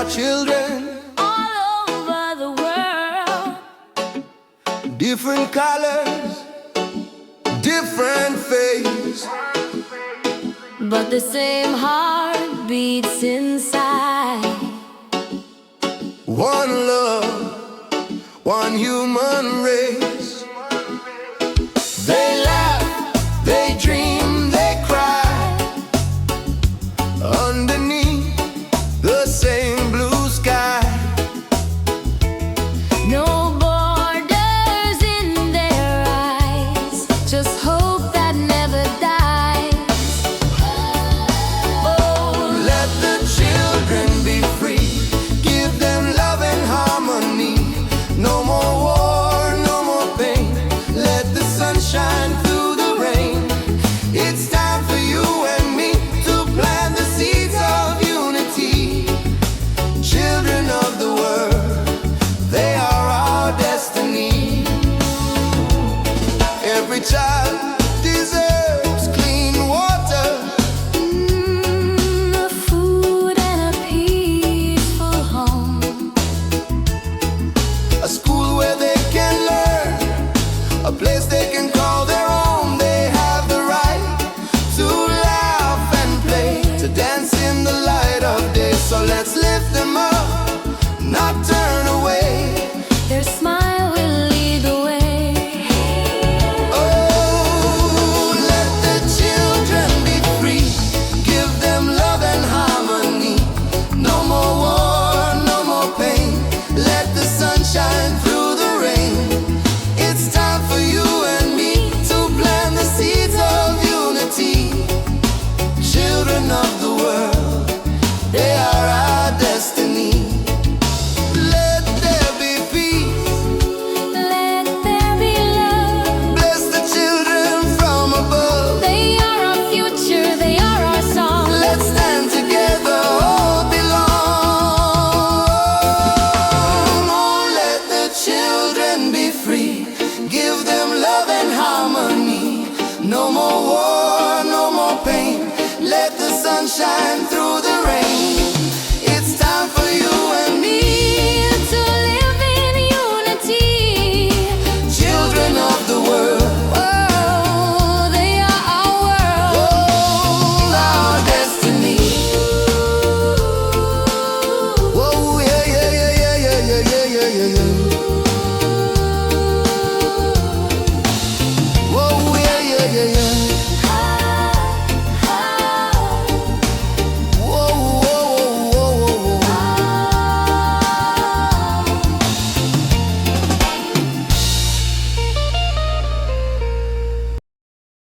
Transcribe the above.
children all over the world. Different colors, different face, but the same heart beats inside. One love, one human race. They laugh, they dream, they cry underneath the same blue sky. No borders in their eyes, just hope that never dies. Oh, let the children be free, give them love and harmony. No more war, no more pain, let the sun shine through the rain. It's time for you and me to plant the seeds of unity. Children of the world, they are our destiny. Every child deserves clean water, Food and a peaceful home, a school where they can learn, a place they can call their own. They have the right to laugh and play, to dance in the light of day. So let's lift them up, not turn away. their smile will lead the way. Oh, let the children be free, give them love and harmony. No more war, no more pain, let the sun shine through the rain. It's time for you and me to plant the seeds of unity. Children of the world, they are our destiny. Let there be peace, Let there be love. bless the children from above. They are our future, they are our song. Let's stand together, all belong. Oh, let the children be free, give them love and harmony. No more war, no more pain, let the sun shine through the rain.